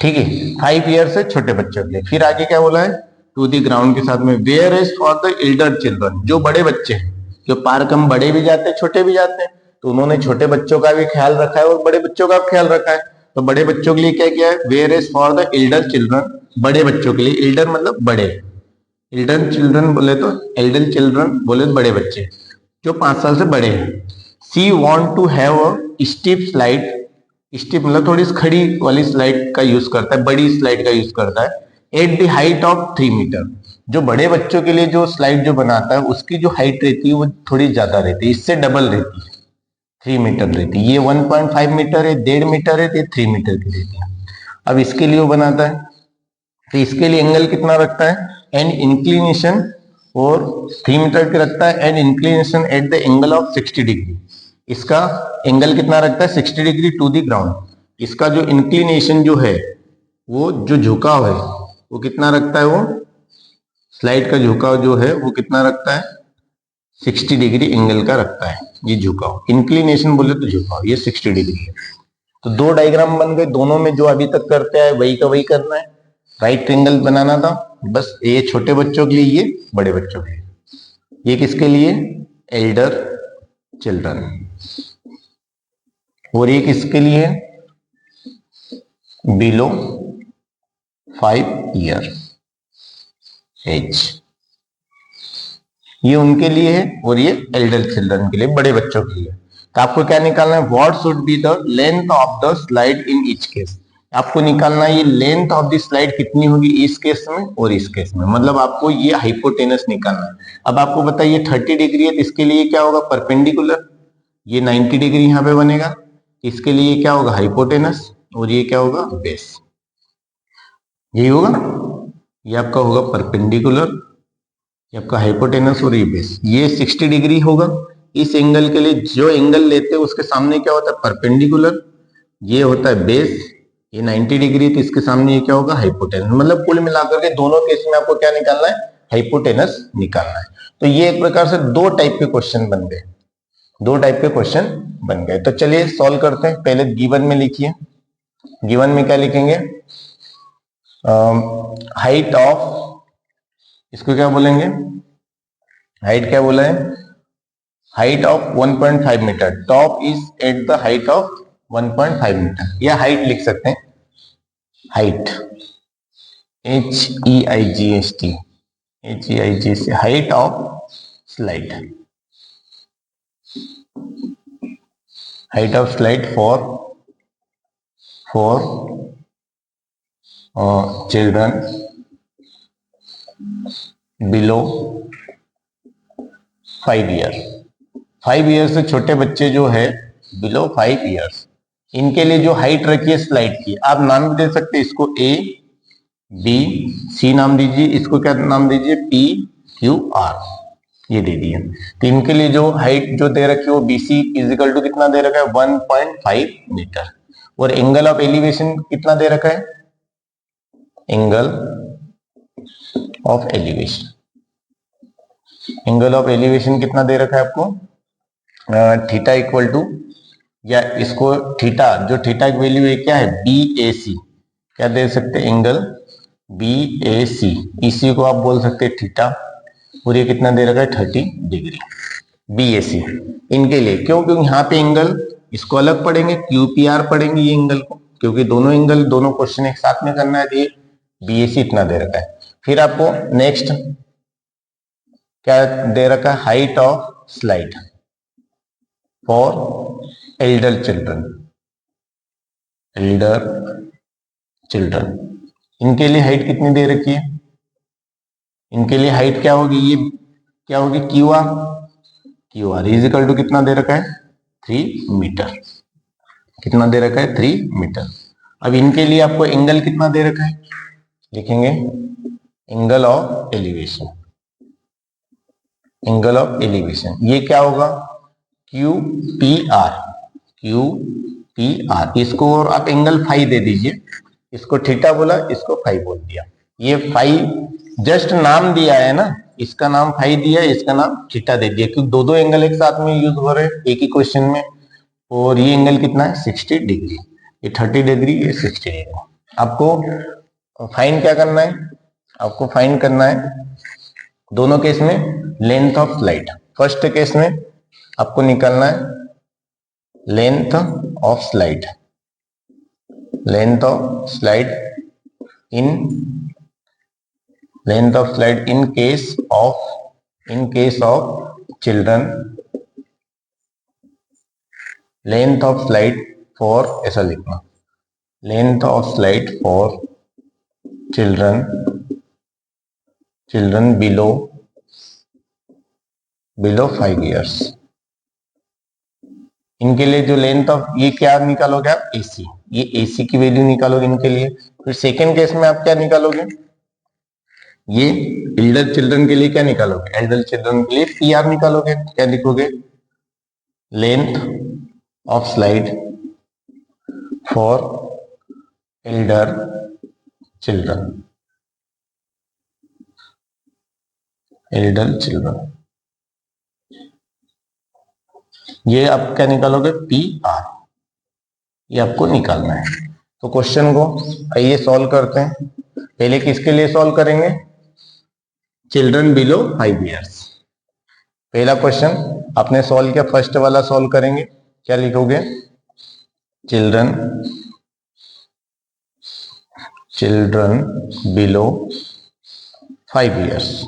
ठीक है 5 ईयर से छोटे बच्चों के लिए। फिर आगे क्या बोला है टू दी ग्राउंड के साथ में where is for the elder children, जो बड़े बच्चे हैं, जो पार्क हम बड़े भी जाते हैं छोटे भी जाते हैं, तो उन्होंने छोटे बच्चों का भी ख्याल रखा है और बड़े बच्चों का ख्याल रखा है। तो बड़े बच्चों के लिए क्या किया है where is for the elder children, बड़े बच्चों के लिए, एल्डर मतलब बड़े, एल्डर चिल्ड्रन बोले तो एल्डर चिल्ड्रन बोले तो बड़े बच्चे जो 5 साल से बड़े हैं। She want to have a steep slide, steep मतलब थोड़ी खड़ी वाली स्लाइड का यूज करता है, बड़ी स्लाइड का यूज करता है at the height of 3 metre, जो बड़े बच्चों के लिए जो स्लाइड जो बनाता है उसकी जो हाइट रहती है वो थोड़ी ज्यादा रहती है, इससे डबल रहती है, 3 मीटर रहती है। ये 1.5 मीटर है, 1.5 मीटर है, तो 3 मीटर की रहती है। अब इसके लिए वो बनाता है, तो इसके लिए एंगल कितना रखता है एंड इंक्लिनेशन, और 3 मीटर की रखता है and inclination at the angle of 60 degree, इसका एंगल कितना रखता है 60 डिग्री टू द ग्राउंड। इसका जो इंक्लिनेशन जो है वो जो झुकाव है वो कितना रखता है, वो स्लाइड का झुकाव जो है वो कितना रखता है 60 डिग्री एंगल का रखता है, ये झुकाव, इंक्लिनेशन बोले तो झुकाव, ये 60 डिग्री है। तो 2 डायग्राम बन गए, दोनों में जो अभी तक करते हैं वही का वही करना है, राइट ट्रायंगल बनाना था बस, ये छोटे बच्चों के लिए, ये बड़े बच्चों के लिए, ये किसके लिए एल्डर चिल्ड्रन, और ये किसके लिए बिलो 5 ईयर एज। ये उनके लिए है और ये एल्डर चिल्ड्रन के लिए, बड़े बच्चों के लिए। तो आपको क्या निकालना है, what should be the length of the slide in each case. आपको निकालना है ये लेंथ ऑफ द स्लाइड कितनी होगी इस केस में और इस केस में, मतलब आपको ये हाइपोटेनस निकालना है। अब आपको बताइए 30 डिग्री है तो इसके लिए क्या होगा, परपेंडिकुलर। ये 90 डिग्री यहाँ पे बनेगा, इसके लिए क्या होगा, हाइपोटेनस, और ये क्या होगा, बेस। यही होगा, ये आपका होगा परपेंडिकुलर, ये आपका हाइपोटेनस और ये बेस। ये 60 डिग्री होगा। इस एंगल के लिए जो एंगल लेते हैं उसके सामने क्या होता है, परपेंडिकुलर, ये होता है बेस। ये 90 डिग्री तो इसके सामने ये क्या होगा, हाइपोटेनस। मतलब कुल मिलाकर के दोनों केस में आपको क्या निकालना है, हाइपोटेनस निकालना है। तो ये एक प्रकार से दो टाइप के क्वेश्चन बन गए, दो टाइप के क्वेश्चन बन गए। तो चलिए सॉल्व करते हैं। पहले गिवन में लिखिए, गिवन में क्या लिखेंगे, हाइट ऑफ, इसको क्या बोलेंगे, हाइट क्या बोला है, height of 1.5 metre, top is at the height of 1.5 metre, या हाइट लिख सकते हैं, height, HEIGST, HEIGST, height of slide, height of slide for children below 5 year. 5 year से छोटे बच्चे जो है, बिलो 5 ईयर्स, इनके लिए जो हाइट रखी है स्लाइड की, आप नाम भी दे सकते हैं, इसको ABC नाम दीजिए, इसको क्या नाम दीजिए, PQR, ये दे दिए। तो इनके लिए जो हाइट जो दे रखी है वो BC इजिकल टू कितना दे रखा है, 1.5 मीटर। और एंगल ऑफ एलिवेशन कितना दे रखा है, angle of elevation, angle of elevation कितना दे रखा है आपको, थीटा इक्वल टू, या इसको थीटा, जो थीटा की वैल्यू है क्या है, BAC, क्या दे सकते हैं, एंगल BAC, इसी को आप बोल सकते हैं थीटा, और ये कितना दे रखा है, 30 डिग्री, BAC इनके लिए। क्यों, क्योंकि यहाँ पे एंगल इसको अलग पढ़ेंगे, QPR पढ़ेंगे ये एंगल को, क्योंकि दोनों एंगल, दोनों क्वेश्चन एक साथ में करना है, तो ये BAC इतना दे रखा है। फिर आपको नेक्स्ट क्या दे रखा है, height of slide for elder children, Elder children, इनके लिए हाइट कितनी दे रखी है, इनके लिए हाइट क्या होगी, ये क्या होगी, QR इज इक्वल टू कितना दे रखा है, 3 मीटर, कितना दे रखा है, 3 मीटर। अब इनके लिए आपको एंगल कितना दे रखा है, लिखेंगे angle of elevation, angle of elevation, ये क्या होगा, QPR, QPR, इसको और आप एंगल फाई दे दीजिए, इसको थीटा बोला, इसको फाई बोल दिया। ये फाई जस्ट नाम दिया है ना, इसका नाम फाई दिया है, इसका नाम थीटा दे दिया, क्योंकि दो दो एंगल एक साथ में यूज हो रहे हैं एक ही क्वेश्चन में। और ये एंगल कितना है, 60 डिग्री, ये 30 डिग्री, ये 60 डिग्री। आपको फाइन क्या करना है, आपको फाइन करना है दोनों केस में length of slide. First case में आपको निकालना है length of slide, length of slide in, length of slide in case of children, length of slide for, ऐसा लिखना, length of slide for children below 5 years. इनके लिए जो लेंथ ऑफ, ये क्या निकालोगे आप, AC, ये AC की वैल्यू निकालोगे इनके लिए। फिर सेकेंड केस में आप क्या निकालोगे, ये एल्डर चिल्ड्रन के लिए क्या निकालोगे, एल्डर चिल्ड्रन के लिए PR निकालोगे, क्या लिखोगे, length of slide for elder children, Elder children, ये आप क्या निकालोगे, PR, ये आपको निकालना है। तो क्वेश्चन को आइए सॉल्व करते हैं। पहले किसके लिए सॉल्व करेंगे, चिल्ड्रन बिलो 5 ईयर्स। पहला क्वेश्चन आपने सॉल्व किया, फर्स्ट वाला सॉल्व करेंगे, क्या लिखोगे, चिल्ड्रन बिलो 5 ईयर्स,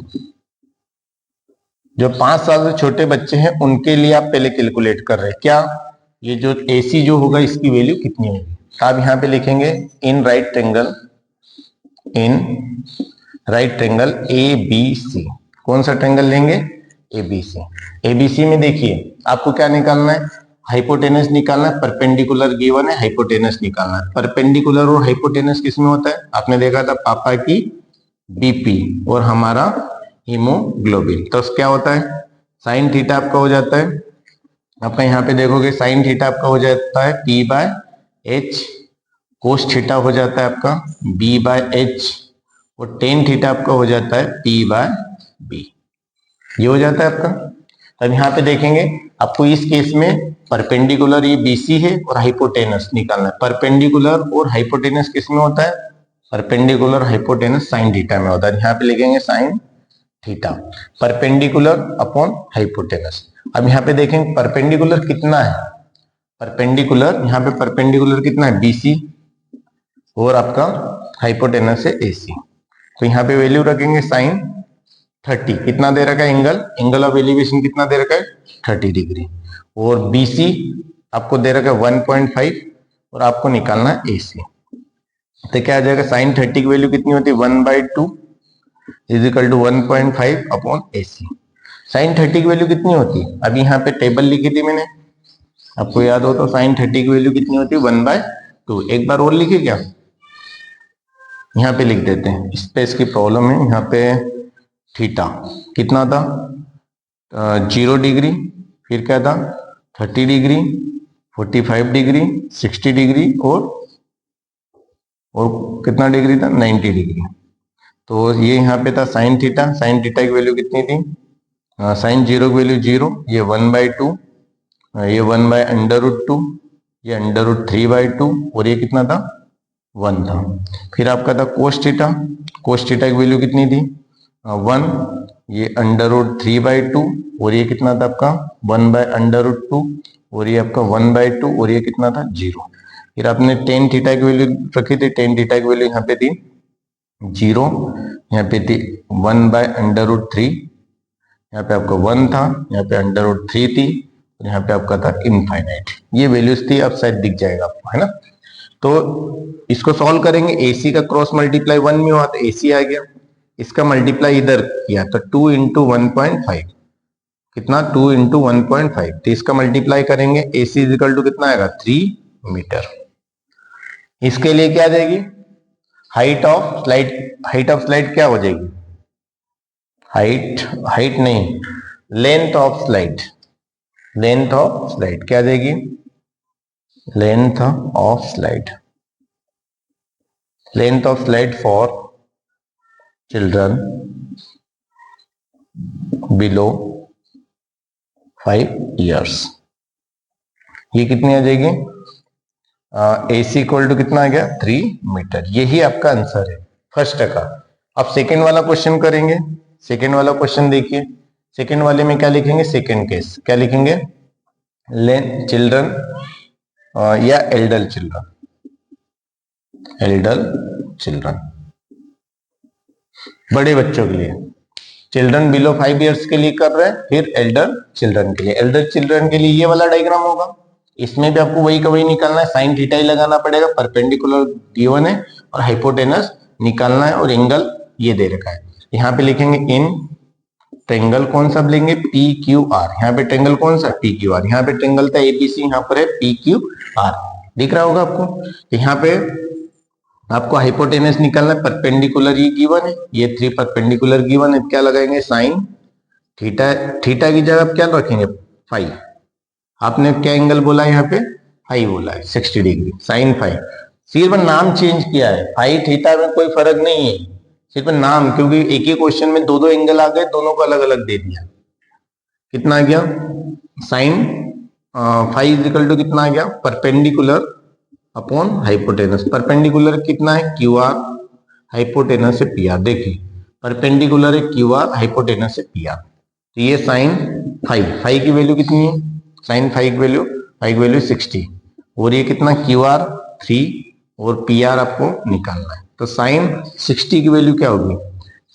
जो 5 साल से छोटे बच्चे हैं उनके लिए आप पहले कैलकुलेट कर रहे हैं क्या, ये जो AC जो होगा इसकी वैल्यू कितनी होगी। तो आप यहाँ पे लिखेंगे इन राइट ट्रायंगल ABC। कौन सा ट्रायंगल लेंगे, ABC। ABC में देखिए आपको क्या निकालना है, हाइपोटेनस निकालना है, परपेंडिकुलर गिवन है, हाइपोटेनस निकालना है। परपेंडिकुलर और हाइपोटेनस किसमें होता है, आपने देखा था पापा की BP और हमारा हीमोग्लोबिन। तो क्या होता है, साइन थीटा आपका हो जाता है, आपका यहाँ पे देखोगे साइन थीटा आपका हो जाता है P/H, कोस थीटा हो जाता है आपका B/H और टेन थीटा आपका हो जाता है P/B। ये हो जाता है आपका। अब यहाँ पे देखेंगे आपको इस केस में परपेंडिकुलर ये BC है और हाइपोटेनस निकालना है। परपेंडिकुलर और हाइपोटेनस किस में होता है, परपेंडिकुलर हाइपोटेनस साइन थीटा में होता है। यहाँ पे लिखेंगे sign theta perpendicular upon hypotenuse. अब यहाँ पे देखेंगे परपेंडिकुलर कितना है, परपेंडिकुलर यहाँ पे परपेंडिकुलर कितना है BC और आपका हाइपोटेनस है AC। तो यहाँ पे वैल्यू रखेंगे साइन 30, कितना दे रखा है एंगल ऑफ एलिवेशन कितना दे रखा है 30 डिग्री, और BC आपको दे रखा है 1.5 और आपको निकालना है AC। तो क्या आ जाएगा, साइन 30 की वैल्यू कितनी होती है 1/2 is equal to 1.5 upon AC। Sine 30 की वैल्यू कितनी होती है, अभी यहाँ पे टेबल लिखी थी मैंने, आपको याद हो तो साइन 30 की वैल्यू कितनी होती है 1/2। एक बार और लिखे क्या, यहाँ पे लिख देते हैं, स्पेस की प्रॉब्लम है। यहाँ पे थीटा कितना था 0 डिग्री, फिर क्या था 30 डिग्री, 45 डिग्री, 60 डिग्री और कितना डिग्री था 90 डिग्री। तो ये यहाँ पे था साइन थीटा, साइन थीटा की वैल्यू कितनी थी, साइन 0 की वैल्यू 0, ये 1/2, ये 1/√2, ये √3/2 और ये कितना था 1 था। फिर आपका था कोस थीटा, कोस थीटा की वैल्यू कितनी थी 1, ये √3/2 और ये कितना था आपका 1/√2 और ये आपका 1/2 और ये कितना था 0। फिर आपने टेन थीटा की वैल्यू रखी थी, टेन थीटा की वैल्यू यहाँ पे थी 0, यहाँ पे थी 1/√3, यहाँ पे आपका 1 था, यहाँ पे √3 थी और यहाँ पे आपका था इनफाइनाइट। ये वैल्यूज थी, अब शायद दिख जाएगा आपको, है ना। तो इसको सॉल्व करेंगे, AC का क्रॉस मल्टीप्लाई 1 में हुआ तो AC आ गया, इसका मल्टीप्लाई इधर किया तो 2 × 1.5 कितना 2 × 1.5, तो इसका मल्टीप्लाई करेंगे AC इज इक्वल टू कितना आएगा 3 मीटर। इसके लिए क्या देगी, हाइट ऑफ स्लाइड क्या हो जाएगी, हाइट नहीं, लेंथ ऑफ स्लाइड क्या देगी, length of slide for children below 5 years। ये कितनी आ जाएगी, AC इक्वल टू कितना आ गया 3 मीटर। यही आपका आंसर है फर्स्ट का। अब सेकेंड वाला क्वेश्चन करेंगे। सेकेंड वाला क्वेश्चन देखिए, सेकेंड वाले में क्या लिखेंगे, सेकेंड केस क्या लिखेंगे, चिल्ड्रन या एल्डर चिल्ड्रन, बड़े बच्चों के लिए। चिल्ड्रन बिलो 5 years के लिए कर रहे हैं, फिर एल्डर चिल्ड्रन के लिए। एल्डर चिल्ड्रन के लिए ये वाला डायग्राम होगा, इसमें भी आपको वही का वही निकालना है, साइन थीटा ही लगाना पड़ेगा, परपेंडिकुलर गिवन है और हाइपोटेनस निकालना है और एंगल ये दे रखा है। यहाँ पे लिखेंगे इन ट्रायंगल कौन सा लेंगे PQR, यहाँ पे ट्रायंगल कौन सा PQR, यहाँ पे ट्रायंगल था ABC, यहाँ पर है PQR, दिख रहा होगा आपको। यहाँ पे आपको हाइपोटेनस निकालना है, परपेंडिकुलर ये गिवन है, ये 3 परपेंडिकुलर गिवन है, क्या लगाएंगे साइन थीटा, थीटा की जगह आप क्या रखेंगे फाइव, आपने क्या एंगल बोला है यहाँ पे 5 बोला है 60 डिग्री, साइन 5, सिर्फ नाम चेंज किया है, फाइव थीटा में कोई फर्क नहीं है, सिर्फ नाम, क्योंकि एक ही क्वेश्चन में दो एंगल आ गए, दोनों को अलग अलग दे दिया। कितना आ गया साइन 5 इज इक्वल टू कितना आ गया परपेंडिकुलर अपॉन हाइपोटेनस। परपेंडिकुलर कितना है QR, हाइपोटेनस है PR। देखिए परपेंडिकुलर है QR, हाइपोटेनस है PR, तो ये साइन 5 की वैल्यू कितनी है, साइन 5 की वैल्यू 60 और ये कितना QR 3 और PR आपको निकालना है। तो साइन 60 की वैल्यू क्या होगी,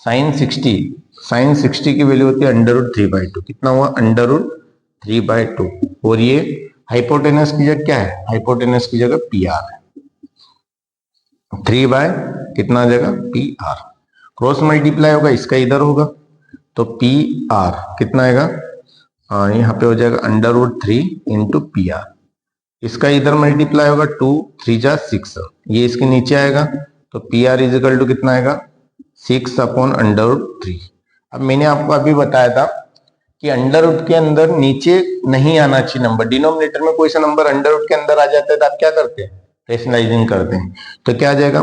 साइन 60 साइन 60 की वैल्यू होती है √3/2। कितना हुआ? √3/2। और ये हाइपोटेनस की जगह क्या है? हाइपोटेनस की जगह PR है। 3 बाय कितना जगह? PR। क्रॉस मल्टीप्लाई होगा, इसका इधर होगा, तो PR कितना आएगा? यहाँ पे हो जाएगा √3 इंटू PR। इसका इधर मल्टीप्लाई होगा, 2 3 जा 6, ये इसके नीचे आएगा, तो PR इज इक्वल टू कितना आएगा? 6/√3। अब मैंने आपको अभी बताया था कि अंडर रूट के अंदर नीचे नहीं आना चाहिए नंबर। डिनोमिनेटर में कोई सा नंबर अंडर रूट के अंदर आ जाता है तो आप क्या करते हैं? रेशनलाइजिंग करते हैं। तो क्या आ जाएगा?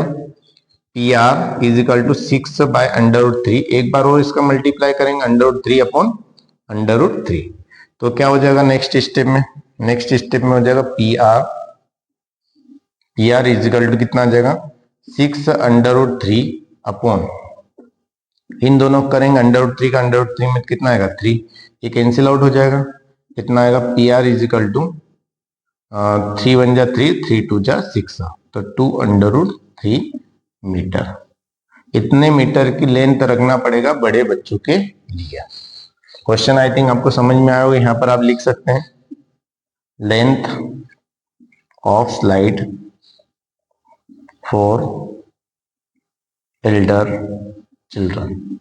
PR is equal to 6/√3। एक बार और इसका मल्टीप्लाई करेंगे, √3/√3। तो क्या हो जाएगा नेक्स्ट स्टेप में? नेक्स्ट स्टेप में हो जाएगा PR इज इक्वल टू कितना आ जाएगा? 6/√3 अपॉन, इन दोनों करेंगे √3 का √3 में कितना आएगा? 3। ये कैंसिल आउट हो जाएगा, कितना आएगा? PR इज इक्वल टू 3 1 जा 3, 3 2 जा 6, तो 2/√3 मीटर। इतने मीटर की लेंथ रखना पड़ेगा बड़े बच्चों के लिए। क्वेश्चन आई थिंक आपको समझ में आया होगा। यहाँ पर आप लिख सकते हैं length of slide for elder children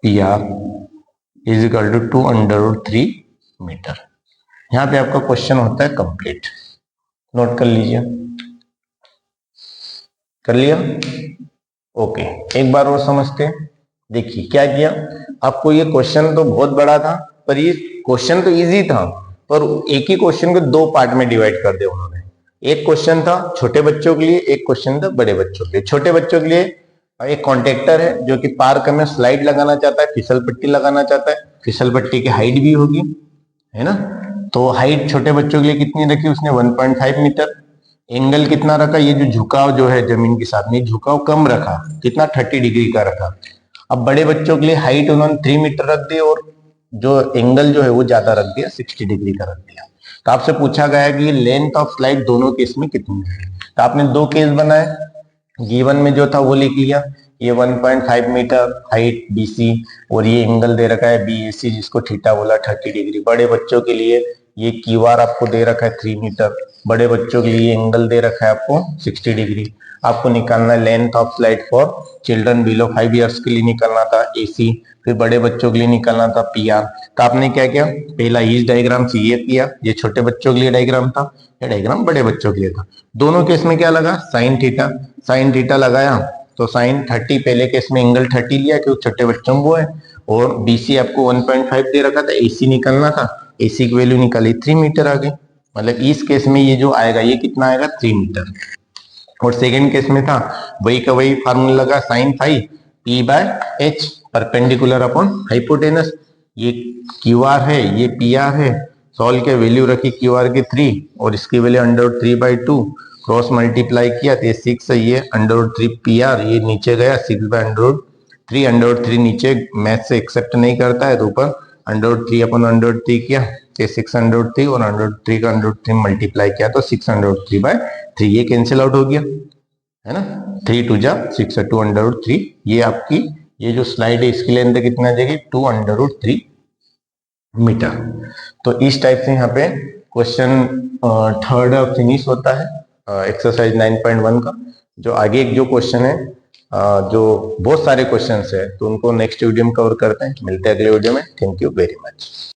PR is equal to 2/√3 metre. यहाँ पे आपका क्वेश्चन होता है कंप्लीट। नोट कर लीजिए। कर लिया? ओके, एक बार और समझते हैं। देखिए क्या किया आपको, ये क्वेश्चन तो बहुत बड़ा था, पर ये क्वेश्चन तो इजी था, पर एक ही क्वेश्चन को दो पार्ट में डिवाइड कर दिया उन्होंने। एक क्वेश्चन था छोटे बच्चों के लिए, एक क्वेश्चन था बड़े बच्चों के लिए। छोटे बच्चों के लिए एक कॉन्ट्रैक्टर है जो कि पार्क में स्लाइड लगाना चाहता है, फिसल पट्टी लगाना चाहता है। फिसल पट्टी की हाइट भी होगी, है ना? तो हाइट छोटे बच्चों के लिए कितनी रखी उसने? 1.5 मीटर। एंगल कितना रखा? ये जो झुकाव जो है जमीन के साथ में, झुकाव कम रखा, कितना? 30 डिग्री का रखा। अब बड़े बच्चों के लिए हाइट उन्होंने 3 मीटर रख दी और जो एंगल जो है वो ज्यादा रख दिया, 60 डिग्री का रख दिया। तो आपसे पूछा गया कि लेंथ ऑफ स्लाइड दोनों केस में कितनी है। तो आपने दो केस बनाए, गिवन में जो था वो लिख लिया। ये 1.5 मीटर हाइट BC और ये एंगल दे रखा है BAC जिसको थीटा बोला, 30 डिग्री। बड़े बच्चों के लिए ये QR आपको दे रखा है 3 मीटर। बड़े बच्चों के लिए एंगल दे रखा है आपको 60 डिग्री। आपको निकालना है length of slide for children below 5 years के लिए निकालना था AC, फिर बड़े बच्चों के लिए निकालना था PR। तो आपने क्या किया? पहला इस डायग्राम से ये किया, ये छोटे बच्चों के लिए डायग्राम था, ये डायग्राम बड़े बच्चों के लिए था। दोनों केस में क्या लगा? Sign theta. साइन थीटा लगाया तो साइन 30, पहले केस में एंगल 30 लिया क्योंकि छोटे बच्चों को है, और BC आपको 1.5 दे रखा था, AC निकालना था, AC की वैल्यू निकाली 3 मीटर आ गई। मतलब इस केस में ये जो आएगा ये कितना आएगा? 3 मीटर। और सेकेंड केस में था वही का वही फार्मूला लगा, sine phi P/H perpendicular upon hypotenuse. ये QR है, ये PR है। सॉल्व के वैल्यू रखी QR की 3 और इसकी वैल्यू √3/2, क्रॉस मल्टीप्लाई किया तो ये 6 है, ये √3 PR, ये नीचे गया 6/√3। √3 नीचे मैथ से एक्सेप्ट नहीं करता है तो ऊपर √3 अपॉन √3 किया तो 6/√3 और √3 का √3 मल्टीप्लाई किया तो 6/3/3। ये कैंसिल आउट हो गया, है ना? 3 2 जा 6, 2/3। ये आपकी ये जो स्लाइड है इसकी लेंथ कितना आ जाएगी? 2/3 मीटर। तो इस टाइप से यहाँ पे क्वेश्चन थर्ड फिनिश होता है एक्सरसाइज 9.1 का। जो आगे एक जो क्वेश्चन है जो बहुत सारे क्वेश्चंस है तो उनको नेक्स्ट वीडियो में कवर करते हैं। मिलते हैं अगले वीडियो में। Thank you very much.